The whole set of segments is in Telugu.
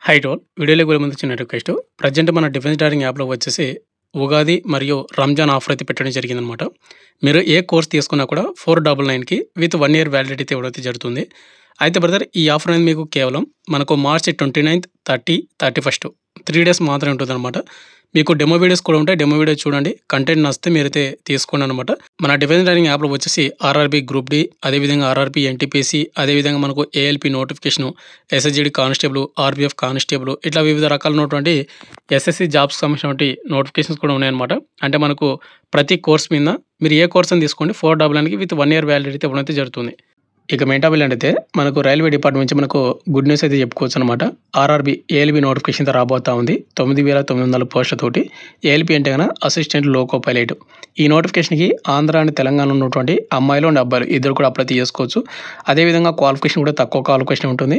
హై రోల్ వీడియోలోకి వెళ్ళే ముందు చిన్న రిక్వెస్ట్. ప్రజెంట్ మన డిఫెన్స్ డైరింగ్ యాప్లో వచ్చేసి ఉగాది మరియు రంజాన్ ఆఫర్ అయితే పెట్టడం జరిగిందనమాట. మీరు ఏ కోర్స్ తీసుకున్నా కూడా 499కి విత్ 1 ఇయర్ వ్యాలిడిటీ అయితే ఇవ్వడం అయితే జరుగుతుంది. అయితే బ్రదర్ ఈ ఆఫర్ అనేది మీకు కేవలం మనకు మార్చ్ 29, 30, 31 3 డేస్ మాత్రమే ఉంటుందన్నమాట. మీకు డెమో వీడియోస్ కూడా ఉంటాయి. డెమో వీడియో చూడండి. కంటెంట్ నచ్చితే మీరైతే తీసుకోండి అనమాట. మన డిఫెన్స్ డైరింగ్ యాప్లో వచ్చేసి ఆర్ఆర్బీ గ్రూప్ డి, అదేవిధంగా ఆర్ఆర్బీ ఎన్టీపీసీ, అదేవిధంగా మనకు ALP notification, SSGD constable, RPF constable ఇట్లా వివిధ రకాలైనటువంటి ఎస్ఎస్సి జాబ్స్కి సంబంధించినటువంటి నోటిఫికేషన్స్ కూడా ఉన్నాయన్నమాట. అంటే మనకు ప్రతి కోర్స్ మీద మీరు ఏ కోర్స్ అని తీసుకోండి 499కి విత్ 1 ఇయర్ వ్యాలిడిటీ అయితే ఇవ్వడం అయితే జరుగుతుంది. ఇక మెయిన్ టాపిక్ ఏంటంటే మనకు రైల్వే డిపార్ట్మెంట్ నుంచి మనకు గుడ్ న్యూస్ అయితే చెప్పుకోవచ్చు అనమాట. ఆర్ఆర్బీ ఏఎల్బీ నోటిఫికేషన్ అయితే రాబోతా ఉంది 9,900 పోస్టులతోటి. ఏఎల్పీ అంటే కన్నా అసిస్టెంట్ లోకో పైలట్. ఈ నోటిఫికేషన్కి ఆంధ్ర అండ్ తెలంగాణలో ఉన్నటువంటి అమ్మాయిలు అండ్ అబ్బాయిలు ఇద్దరు కూడా అప్లై చేసుకోవచ్చు. అదేవిధంగా క్వాలిఫికేషన్ కూడా తక్కువ క్వాలిఫికేషన్ ఉంటుంది.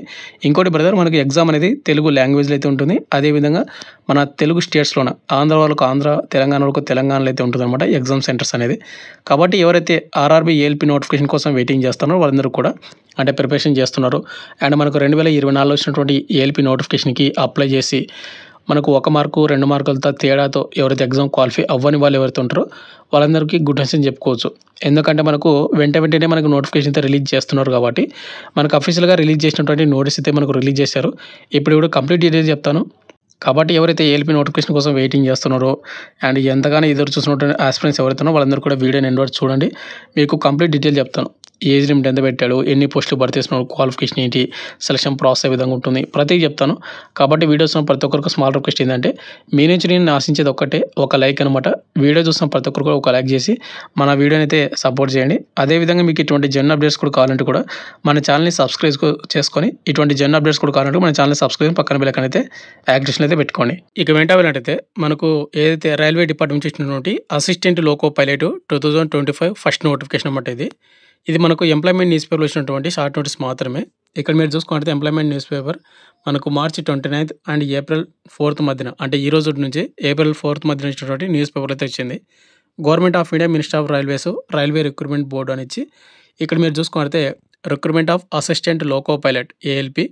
ఇంకోటి బ్రదర్ మనకి ఎగ్జామ్ అనేది తెలుగు లాంగ్వేజ్లో అయితే ఉంటుంది. అదేవిధంగా మన తెలుగు స్టేట్స్లోన ఆంధ్ర వాళ్ళకు ఆంధ్ర, తెలంగాణ వాళ్ళకు తెలంగాణలో అయితే ఉంటుంది అనమాట ఎగ్జామ్ సెంటర్స్ అనేది. కాబట్టి ఎవరైతే ఆర్ఆర్బీ ఏఎల్పీ నోటిఫికేషన్ కోసం వెయిటింగ్ చేస్తున్నారో వాళ్ళందరూ కూడా అంటే ప్రిపరేషన్ చేస్తున్నారు. అండ్ మనకు 2024 వచ్చినటువంటి ఏఎల్పీ నోటిఫికేషన్కి అప్లై చేసి మనకు 1 మార్కు 2 మార్కులతో తేడాతో ఎవరైతే ఎగ్జామ్ క్వాలిఫై అవ్వని వాళ్ళు ఎవరైతే ఉంటారో వాళ్ళందరికీ గుడ్ న్యూస్ అని చెప్పుకోవచ్చు. ఎందుకంటే మనకు వెంటనే మనకు నోటిఫికేషన్ అయితే రిలీజ్ చేస్తున్నారు కాబట్టి మనకు అఫీషియల్గా రిలీజ్ చేసినటువంటి నోటీస్ అయితే మనకు రిలీజ్ చేశారు. ఇప్పుడు కంప్లీట్ డీటెయిల్స్ చెప్తాను. కాబట్టి ఎవరైతే ఏఎల్పీ నోటిఫికేషన్ కోసం వెయిటింగ్ చేస్తున్నారో అండ్ ఎంతగానో ఎదురు చూస్తున్నటువంటి ఆస్పిరెంట్స్ ఎవరైతే ఉన్నారో వాళ్ళందరూ కూడా వీడియోని ఎండ్ వరకు చూడండి. మీకు కంప్లీట్ డీటెయిల్ చెప్తాను. ఏజ్ లిమిట్ ఎంత పెట్టాడు, ఎన్ని పోస్టులు భర్తీ చేస్తున్నాడు, క్వాలిఫికేషన్ ఏంటి, సెలక్షన్ ప్రాసెస్ ఏ విధంగా ఉంటుంది, ప్రతిదీ చెప్తాను. కాబట్టి వీడియో చూసిన ప్రతి ఒక్కరికి స్మాల్ రిక్వెస్ట్ ఏంటంటే మీ నుంచి నేను ఆశించేది ఒక్కటే, ఒక లైక్ అనమాట. వీడియో చూసిన ప్రతి ఒక్కరు కూడా ఒక లైక్ చేసి మన వీడియోని అయితే సపోర్ట్ చేయండి. అదేవిధంగా మీకు ఇటువంటి జన్ అప్డేట్స్ కూడా కావాలంటే కూడా మన ఛానల్ని సబ్స్క్రైబ్ చేసుకొని ఇటువంటి జన్ అప్డేట్స్ కూడా కావాలంటే మన ఛానల్ని సబ్స్క్రైబ్ పక్కన బెల్ అయితే యాక్టివేషన్ అయితే పెట్టుకోండి. ఇక వెంటనే మనకు ఏదైతే రైల్వే డిపార్ట్మెంట్ ఇచ్చినటువంటి assistant loco pilot 2025 first notification అన్నమాట. ఇది మనకు ఎంప్లాయ్మెంట్ న్యూస్ పేపర్లో వచ్చినటువంటి షార్ట్ నోటీస్ మాత్రమే. ఇక్కడ మీరు చూసుకుంటే ఎంప్లాయ్మెంట్ న్యూస్ పేపర్ మనకు మార్చి 29 అండ్ ఏప్రిల్ 4 మధ్యన అంటే ఈ రోజు నుంచి ఏప్రిల్ 4 మధ్యన ఇచ్చినటువంటి న్యూస్ పేపర్ అయితే వచ్చింది. Government of India minister of railways railway recruitment board అని ఇచ్చి ఇక్కడ మీరు చూసుకుంటే recruitment of assistant loco pilot ALP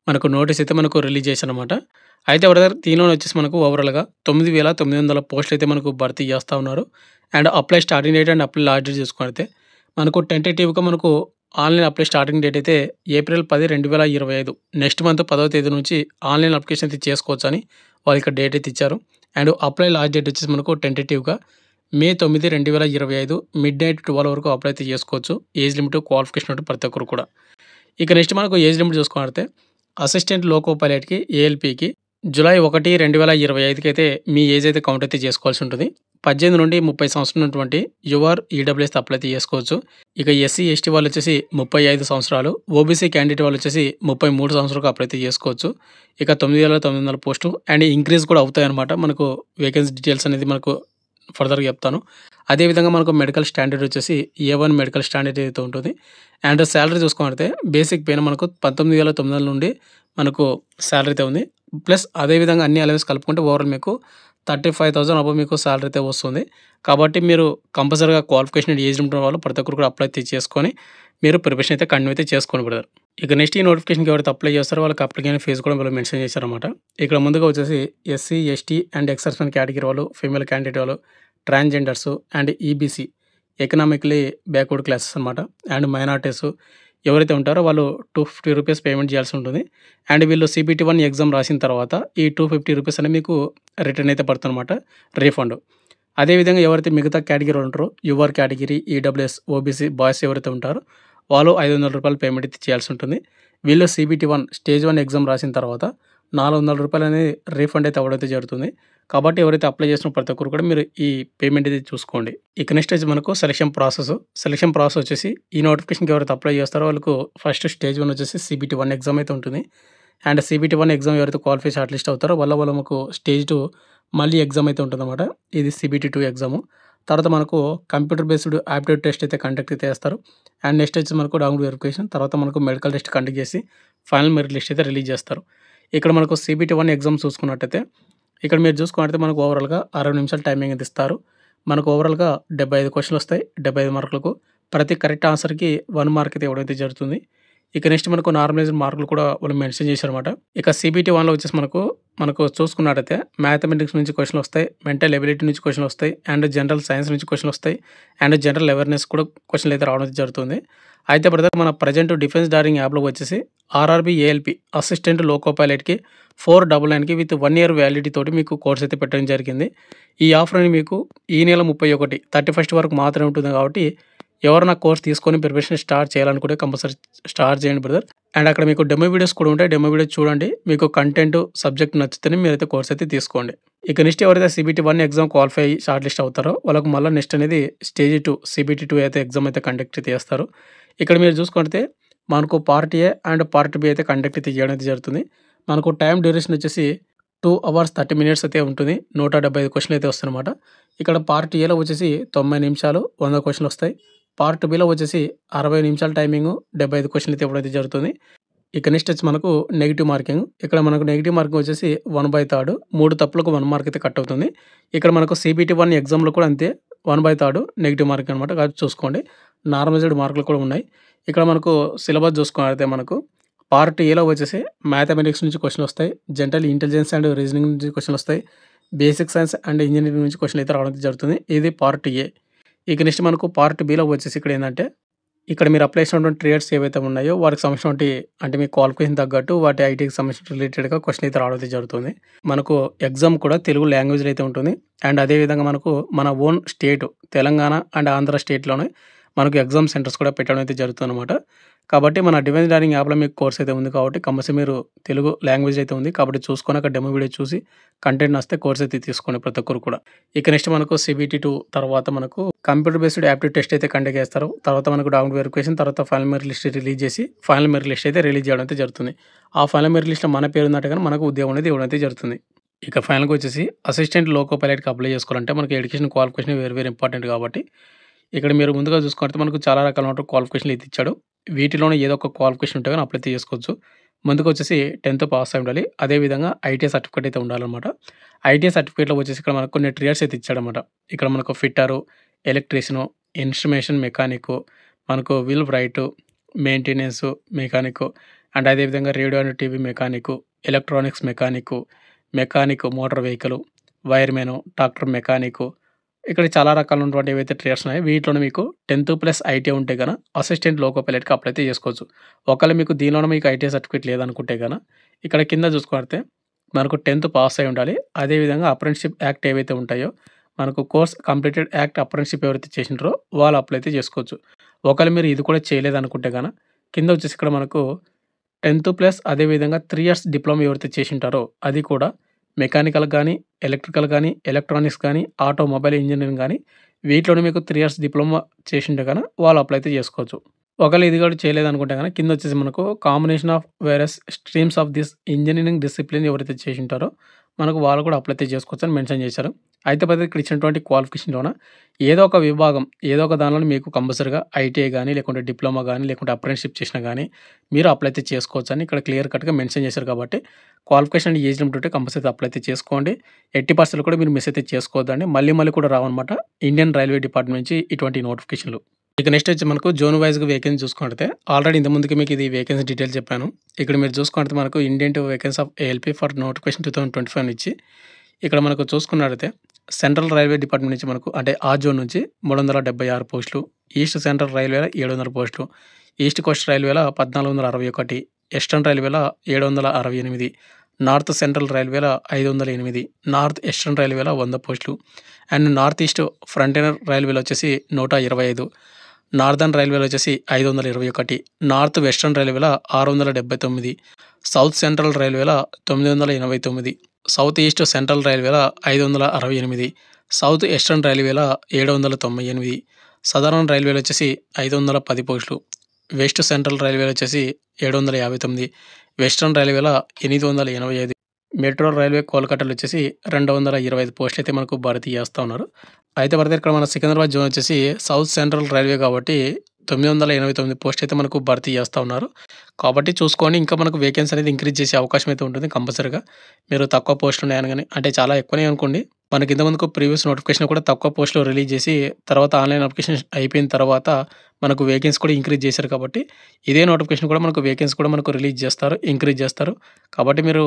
మనకు నోటీస్ అయితే మనకు రిలీజ్ చేశారనమాట. అయితే బ్రదర్ దీనిలో వచ్చేసి మనకు ఓవరాల్గా 9,900 పోస్టులు అయితే మనకు భర్తీ చేస్తూ ఉన్నారు. And apply starting date and apply last date చూసుకుంటే మనకు టెంటేటివ్గా మనకు ఆన్లైన్ అప్లై స్టార్టింగ్ డేట్ అయితే ఏప్రిల్ 10, 2025 నెక్స్ట్ మంత్ 10వ తేదీ నుంచి ఆన్లైన్ అప్లికేషన్ అయితే చేసుకోవచ్చు అని వాళ్ళు ఇక్కడ డేట్ అయితే ఇచ్చారు. అండ్ అప్లై లాస్ట్ డేట్ వచ్చేసి మనకు టెంటేటివ్గా మే 9, 2025 మిడ్ నైట్ 12 వరకు అప్లై అయితే చేసుకోవచ్చు. ఏజ్ లిమిట్ క్వాలిఫికేషన్ ఉంటుంది ప్రతి ఒక్కరు కూడా. ఇక నెక్స్ట్ మనకు ఏజ్ లిమిట్ చూసుకుంటే అసిస్టెంట్ లోకో పైలట్కి ఏఎల్పీకి జూలై 1, 2025కి అయితే మీ ఏజ్ అయితే కౌంట్ అయితే చేసుకోవాల్సి ఉంటుంది. 18 నుండి 30 సంవత్సరాలు ఉన్నటువంటి యువర్ ఈడబ్ల్యూఎస్ అప్లై అయితే చేసుకోవచ్చు. ఇక ఎస్సీ ఎస్టీ వాళ్ళు వచ్చేసి 35 సంవత్సరాలు, ఓబీసీ క్యాండిడేట్ వాళ్ళు వచ్చేసి 33 సంవత్సరాలకు అప్లై అయితే చేసుకోవచ్చు. ఇక 9,900 పోస్టు అండ్ ఇంక్రీజ్ కూడా అవుతాయి అనమాట. మనకు వేకెన్సీ డీటెయిల్స్ అనేది మనకు ఫర్దర్గా చెప్తాను. అదేవిధంగా మనకు మెడికల్ స్టాండర్డ్ వచ్చేసి A1 మెడికల్ స్టాండర్డ్ అయితే ఉంటుంది. అండ్ శాలరీ చూసుకుంటే బేసిక్ పైన మనకు 19,900 నుండి మనకు శాలరీ అయితే ఉంది. ప్లస్ అదేవిధంగా అన్ని అలవెన్స్ కలుపుకుంటే ఓవరాల్ మీకు 35,000 అబవ్ మీకు శాలరీ అయితే వస్తుంది. కాబట్టి మీరు కంపల్సరీగా క్వాలిఫికేషన్ ఏజ్ ఉన్న వాళ్ళు ప్రతి ఒక్కరు కూడా అప్లై చేసుకొని మీరు ప్రిపరేషన్ అయితే కంటిన్యూ అయితే చేసుకోండి బ్రదర్. ఇక నెక్స్ట్ ఈ నోటిఫికేషన్కి ఎవరైతే అప్లై చేస్తారో వాళ్ళకి అప్లికేషన్ ఫీజు కూడా వీళ్ళు మెన్షన్ చేశారన్నమాట. ఇక్కడ ముందుగా వచ్చేసి SC ST and exceptional category వాళ్ళు, ఫీమేల్ క్యాండిడేట్ వాళ్ళు, transgenders and EBC economically backward classes అనమాట. అండ్ మైనార్టీస్ ఎవరైతే ఉంటారో వాళ్ళు 250 రూపీస్ పేమెంట్ చేయాల్సి ఉంటుంది. అండ్ వీళ్ళు CPT-1 ఎగ్జామ్ రాసిన తర్వాత ఈ 250 రూపీస్ అనేది మీకు రిటర్న్ అయితే పడుతుంది అనమాట, రీఫండ్. అదేవిధంగా ఎవరైతే మిగతా కేటగిరీ ఉంటారో your category, EWS, OBC boys ఎవరైతే ఉంటారో వాళ్ళు 500 రూపాయలు పేమెంట్ అయితే చేయాల్సి ఉంటుంది. వీళ్ళు CPT-1 స్టేజ్ 1 ఎగ్జామ్ రాసిన తర్వాత 400 రూపాయలు అనేది రీఫండ్ అయితే అవ్వడం అయితే జరుగుతుంది. కాబట్టి ఎవరైతే అప్లై చేసిన ప్రతి ఒక్కరు కూడా మీరు ఈ పేమెంట్ అయితే చూసుకోండి. ఇక నెక్స్ట్ వచ్చి మనకు సెలక్షన్ ప్రాసెస్ వచ్చేసి ఈ నోటిఫికేషన్కి ఎవరైతే అప్లై చేస్తారో వాళ్ళకు ఫస్ట్ స్టేజ్ 1 వచ్చేసి CPT-1 ఎగ్జామ్ అయితే ఉంటుంది. అండ్ CPT-1 ఎగ్జామ్ ఎవరైతే క్వాలిఫై షార్ట్ లిస్ట్ అవుతారో వాళ్ళ మనకు స్టేజ్ 2 మళ్ళీ ఎగ్జామ్ అయితే ఉంటుందన్నమాట. ఇది CPT-2 ఎగ్జాము. తర్వాత మనకు కంప్యూటర్ బేస్డ్ యాప్టిట్యూడ్ టెస్ట్ అయితే కండక్ట్ అయితే చేస్తారు. అండ్ నెక్స్ట్ వచ్చి మనకు డాక్యుమెంట్ వెరిఫికేషన్, తర్వాత మనకు మెడికల్ టెస్ట్ కండక్ట్ చేసి ఫైనల్ మెరిట్ లిస్ట్ అయితే రిలీజ్ చేస్తారు. ఇక్కడ మనకు CPT-1 ఎగ్జామ్ చూసుకున్నట్టయితే ఇక్కడ మీరు చూసుకున్నట్టయితే మనకు ఓవరాల్గా 60 నిమిషాలు టైమింగ్ అయితే ఇస్తారు. మనకు ఓవరాల్గా 75 క్వశ్చన్లు వస్తాయి 75 మార్కులకు. ప్రతి కరెక్ట్ ఆన్సర్కి 1 మార్క్ అయితే ఇవ్వడం అయితే జరుగుతుంది. ఇక నెక్స్ట్ మనకు నార్మలైజ్డ్ మార్కులు కూడా వాళ్ళు మెన్షన్ చేశారన్నమాట. ఇక సీబీటీ 1లో వచ్చేసి మనకు చూసుకున్నట్టయితే మ్యాథమెటిక్స్ నుంచి క్వెషన్‌లొస్తాయి. మెంటల్ ఎబిలిటీ నుంచి క్వెషన్‌లొస్తాయి. అండ్ జనరల్ సైన్స్ నుంచి క్వెషన్‌లొస్తాయి. అండ్ జనరల్ అవేర్‌నెస్ కూడా క్వెషన్‌లయితే రావడం జరుగుతుంది. అయితే బ్రదర్ మన ప్రెజెంట్ డిఫెన్స్ డారింగ్ యాప్‌లో వచ్చేసి ఆర్ఆర్‌బీ ఏఎల్‌పీ అసిస్టెంట్ లోకో పైలట్‌కి 499కి విత్ 1 ఇయర్ వ్యాలిడిటీ తోటి మీకు కోర్స్ అయితే పెట్టడం జరిగింది. ఈ ఆఫర్ అని మీకు ఈ నెల 31 31 వరకు మాత్రమే ఉంటుంది కాబట్టి ఎవరైనా కోర్స్ తీసుకొని ప్రిపరేషన్ స్టార్ట్ చేయాలనుకుంటే కంపల్సరీ స్టార్ట్ చేయండి బ్రదర్. అండ్ అక్కడ మీకు డెమో వీడియోస్ కూడా ఉంటాయి. డెమో వీడియోస్ చూడండి. మీకు కంటెంట్, సబ్జెక్ట్ నచ్చితేనే మీరైతే కోర్స్ అయితే తీసుకోండి. ఇక నెక్స్ట్ ఎవరైతే సీబీటీ 1 ఎగ్జామ్ క్వాలిఫై అయ్యి షార్ట్ లిస్ట్ అవుతారో వాళ్ళకి మళ్ళీ నెక్స్ట్ అనేది స్టేజ్ 2 సీబీటీ 2 అయితే ఎగ్జామ్ అయితే కండక్ట్ చేస్తారు. ఇక్కడ మీరు చూసుకుంటే మనకు part A and part B అయితే కండక్ట్ అయితే చేయడం అయితే జరుగుతుంది. మనకు టైం డ్యూరేషన్ వచ్చేసి 2 అవర్స్ 30 మినిట్స్ అయితే ఉంటుంది. 175 క్వెషన్‌లు అయితే వస్తాయన్నమాట. ఇక్కడ పార్ట్ ఏలో వచ్చేసి 90 నిమిషాలు 100 క్వెషన్‌లు వస్తాయి. పార్ట్ బిలో వచ్చేసి 60 నిమిషాల టైమింగు 75 క్వెషన్‌లు అయితే ఇవ్వడం అయితే జరుగుతుంది. ఇక నెక్స్ట్ వచ్చి మనకు నెగెటివ్ మార్కింగ్. ఇక్కడ మనకు నెగెటివ్ మార్కింగ్ వచ్చేసి 1/3 3 తప్పులకు 1 మార్క్ అయితే కట్ అవుతుంది. ఇక్కడ మనకు సీబీటీ 1 ఎగ్జామ్‌లో కూడా అంతే 1/3 నెగెటివ్ మార్కింగ్ అనమాట. కాబట్టి చూసుకోండి. నార్మలైజ్డ్ మార్కులు కూడా ఉన్నాయి. ఇక్కడ మనకు సిలబస్ చూసుకున్నట్లయితే మనకు పార్ట్ ఏలో వచ్చేసి మ్యాథమెటిక్స్ నుంచి క్వెషన్‌లు వస్తాయి. జనరల్ ఇంటెలిజెన్స్ అండ్ రీజనింగ్ నుంచి క్వెషన్‌లు వస్తాయి. బేసిక్ సైన్స్ అండ్ ఇంజినీరింగ్ నుంచి క్వెషన్‌లు అయితే రావడం అయితే జరుగుతుంది. ఇది పార్ట్ ఏ. ఇక నెక్స్ట్ మనకు పార్ట్ బిలో వచ్చేసి ఇక్కడ ఏందంటే ఇక్కడ మీరు అప్లై చేసినటువంటి ట్రేడ్స్ ఏవైతే ఉన్నాయో వాటికి సంబంధించినటువంటి అంటే మీ క్వాలిఫికేషన్ తగ్గట్టు వాటి ఐటీకి సంబంధించిన రిలేటెడ్‌గా క్వెషన్ అయితే రావడం అయితే జరుగుతుంది. మనకు ఎగ్జామ్ కూడా తెలుగు లాంగ్వేజ్‌లో అయితే ఉంటుంది. అండ్ అదే విధంగా మనకు మన own state Telangana and Andhra స్టేట్‌లోనే మనకు ఎగ్జామ్ సెంటర్స్ కూడా పెట్టడం అయితే జరుగుతుందన్నమాట. కాబట్టి మన డిఫెన్స్ లెర్నింగ్ యాప్‌లో మీకు కోర్స్ అయితే ఉంది కాబట్టి కంపల్సరీ మీరు తెలుగు లాంగ్వేజ్ అయితే ఉంది. కాబట్టి చూసుకొని అక్కడ డెమో వీడియో చూసి కంటెంట్ నచ్చితే కోర్స్ అయితే తీసుకోండి ప్రతి ఒక్కరు కూడా. ఇక నెక్స్ట్ మనకు సీబీటీ 2 తర్వాత మనకు కంప్యూటర్ బేస్డ్ యాప్టిట్యూడ్ టెస్ట్ అయితే కండక్ట్ చేస్తారు. తర్వాత మనకు డాక్యుమెంట్ వెరిఫికేషన్ తర్వాత ఫైనల్ మెరిట్ లిస్ట్ రిలీజ్ చేసి ఫైనల్ మెరిట్ లిస్ట్ అయితే రిలీజ్ చేయడం అయితే జరుగుతుంది. ఆ ఫైనల్ మెరిట్ లిస్ట్‌లో మన పేరు ఉందంటే గాని మనకు ఉద్యోగం అనేది ఇవ్వడం అయితే జరుగుతుంది. ఇక ఫైనల్‌గా వచ్చేసి అసిస్టెంట్ లోకో పైలట్‌కి అప్లై చేసుకోవాలంటే మనకి ఎడ్యుకేషన్ క్వాలిఫికేషన్ వెరీ ఇంపార్టెంట్ కాబట్టి ఇక్కడ మీరు ముందుగా చూసుకుంటే మనకు చాలా రకాలైన క్వాలిఫికేషన్‌లు అయితే ఇచ్చాడు. వీటిలోనే ఏదో ఒక క్వాలిఫికేషన్ ఉంటే గాని అప్లై అయితే చేసుకోవచ్చు. ముందుగా వచ్చేసి 10థ్ పాస్ అయి ఉండాలి. అదే విధంగా ఐటీఐ సర్టిఫికేట్ అయితే ఉండాలన్నమాట. ఐటీఐ సర్టిఫికేట్‌లో వచ్చేసి ఇక్కడ మనకు కొన్ని ట్రేడ్స్ అయితే ఇచ్చాడన్నమాట. ఇక్కడ మనకు ఫిట్టరు, ఎలక్ట్రీషియను, ఇన్స్ట్రుమేషన్ మెకానికు, మనకు wheelwright, maintenance mechanic and అదే విధంగా radio and TV mechanic, electronics mechanic motor vehicle, wireman, tractor mechanic ఇక్కడ చాలా రకాలైనటువంటి ఏవైతే ట్రేడ్స్ ఉన్నాయో వీటిలోనే మీకు 10థ్ ప్లస్ ఐటీఐ ఉంటే గన అసిస్టెంట్ లోకో పైలట్‌కి అప్లై అయితే చేసుకోవచ్చు. ఒకవేళ మీకు దీనిలోనే మీకు ఐటీఐ సర్టిఫికేట్ లేదనుకుంటే గన ఇక్కడ కింద చూసుకుంటే మనకు 10థ్ పాస్ అయి ఉండాలి. అదే విధంగా అప్రెంటిస్‌షిప్ యాక్ట్ ఏవైతే ఉంటాయో మనకు కోర్స్ కంప్లీటెడ్ యాక్ట్ అప్రెంటిస్‌షిప్ ఎవరైతే చేసిండ్రో వాళ్ళు అప్లై అయితే చేసుకోవచ్చు. ఒకవేళ మీరు ఇది కూడా చేయలేదనుకుంటే గన కింద వచ్చేసి ఇక్కడ మనకు 10థ్ ప్లస్ అదే విధంగా 3 ఇయర్స్ డిప్లొమా ఎవరైతే చేసుంటారో అది కూడా మెకానికల్ గానీ, ఎలక్ట్రికల్ గానీ, ఎలక్ట్రానిక్స్ గానీ, ఆటోమొబైల్ ఇంజినీరింగ్ గానీ వీటిలోనే మీకు 3 ఇయర్స్ డిప్లొమా చేసుంటే గన వాళ్ళు అప్లై అయితే చేసుకోవచ్చు. ఒకవేళ ఇది కూడా చేయలేదనుకుంటే గన కింద వచ్చేసి మనకు combination of various streams of this engineering discipline ఎవరైతే చేసుంటారో మనకు వాళ్ళు కూడా అప్లై అయితే చేసుకోవచ్చని మెన్షన్ చేశారు. అయితే బ్రదర్ ఇక్కడ ఇచ్చినటువంటి క్వాలిఫికేషన్‌లోన ఏదో ఒక విభాగం, ఏదో ఒక దానిలోనే మీకు కంపల్సరీగా ఐటీఐ గానీ, లేకుంటే డిప్లొమా గానీ, లేకుంటే అప్రెంటిస్‌షిప్ చేసినా గానీ మీరు అప్లై అయితే చేసుకోవచ్చని ఇక్కడ క్లియర్ కట్‌గా మెన్షన్ చేశారు కాబట్టి క్వాలిఫికేషన్ అండ్ ఏజ్ లిమిట్ ఉంటే కంపల్సరీ అప్లై అయితే చేసుకోండి. ఎట్టి పరిస్థితుల్లో కూడా మీరు మిస్ అయితే చేసుకోవద్దండి. మళ్ళీ కూడా రావన్నమాట. ఇండియన్ రైల్వే డిపార్ట్‌మెంట్ నుంచి ఇటువంటి నోటిఫికేషన్‌లు. ఇక నెక్స్ట్ వచ్చి మనకు జోన్ వైస్‌గా వేకెన్సీ చూసుకుంటే ఆల్రెడీ ఇంతకుముందుకి మీకు ఇది వేకెన్సీ డీటెయిల్స్ చెప్పాను. ఇక్కడ మీరు చూసుకుంటే మనకు Indian vacancy of ALP for notification 2025 అని ఇచ్చి ఇక్కడ మనకు చూసుకున్నట్లయితే సెంట్రల్ రైల్వే డిపార్ట్‌మెంట్ నుంచి మనకు అంటే ఆ జోన్ నుంచి 376 పోస్టులు, ఈస్ట్ సెంట్రల్ రైల్వేల 700 పోస్టులు, ఈస్ట్ కోస్ట్ రైల్వేల 1461, ఈస్టర్న్ రైల్వేల 768, నార్త్ సెంట్రల్ రైల్వేల 508, నార్త్ ఈస్టర్న్ రైల్వేల 100 పోస్టులు అండ్ నార్త్ ఈస్ట్ ఫ్రంటియర్ రైల్వేలో వచ్చేసి 125, నార్దర్న్ రైల్వేలో వచ్చేసి 521, నార్త్ వెస్టర్న్ రైల్వేల 679, సౌత్ సెంట్రల్ రైల్వేల 989, సౌత్ ఈస్ట్ సెంట్రల్ రైల్వేల 568, సౌత్ ఈస్టర్న్ రైల్వేల 798, సదరన్ రైల్వేలో వచ్చేసి 510 పోస్టులు, వెస్ట్ సెంట్రల్ రైల్వేలో వచ్చేసి 759, వెస్టర్న్ రైల్వేల 885, మెట్రో రైల్వే కోల్కతాలో వచ్చేసి 225 పోస్టులు అయితే మనకు భర్తీ చేస్తూ ఉన్నారు. అయితే బ్రదర్ ఇక్కడ మన సికింద్రాబాద్ జోన్ వచ్చేసి సౌత్ సెంట్రల్ రైల్వే కాబట్టి 989 పోస్టులు అయితే మనకు భర్తీ చేస్తూ ఉన్నారు. కాబట్టి చూసుకోండి ఇంకా మనకు వేకెన్సీ అనేది ఇంక్రీజ్ చేసే అవకాశం అయితే ఉంటుంది కంపల్సరీగా. మీరు తక్కువ పోస్టులు ఉన్నాయని కానీ అంటే చాలా ఎక్కువనే అనుకోండి. మనకి ఇంతకుముందుకు ప్రీవియస్ నోటిఫికేషన్ కూడా తక్కువ పోస్ట్‌లో రిలీజ్ చేసి, తర్వాత ఆన్‌లైన్ అప్లికేషన్ అయిపోయిన తర్వాత మనకు వేకెన్సీ కూడా ఇంక్రీజ్ చేశారు కాబట్టి, ఇదే నోటిఫికేషన్ కూడా మనకు వేకెన్సీ కూడా మనకు రిలీజ్ చేస్తారు, ఇంక్రీజ్ చేస్తారు. కాబట్టి మీరు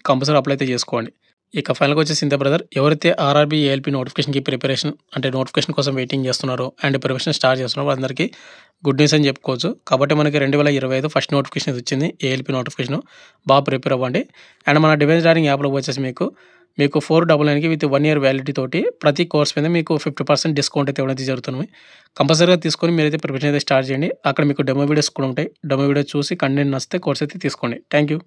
కంపల్సరీ అప్లై అయితే చేసుకోండి. ఇక ఫైనల్‌గా వచ్చేసి ఇంతే బ్రదర్. ఎవరైతే ఆర్ఆర్‌బీ, ఏఎల్‌పీ నోటిఫికేషన్‌కి ప్రిపరేషన్ అంటే నోటిఫికేషన్ కోసం వెయిటింగ్ చేస్తున్నారో అండ్ ప్రిపరేషన్ స్టార్ట్ చేస్తున్నారో వాళ్ళందరికీ గుడ్ న్యూస్ అని చెప్పుకోవచ్చు. కాబట్టి మనకి 2025 ఫస్ట్ నోటిఫికేషన్ ఇది వచ్చింది. ALP notification. ప్రిపేర్ అవ్వండి. అండ్ మన డిఫెన్స్ డైరింగ్ యాప్‌లో వచ్చేసి మీకు 499కి విత్ 1 ఇయర్ వ్యాలిడిటీ తోటి ప్రతి కోర్స్ మీద మీకు 50% డిస్కౌంట్ అయితే ఇవ్వడం అయితే జరుగుతుంది. కంపల్సరీగా తీసుకొని మీరైతే ప్రిపరేషన్ అయితే స్టార్ట్ చేయండి. అక్కడ మీకు డెమో వీడియోస్ కూడా ఉంటాయి. డెమో వీడియో చూసి కంటెంట్ నచ్చితే కోర్స్ అయితే తీసుకోండి. Thank you.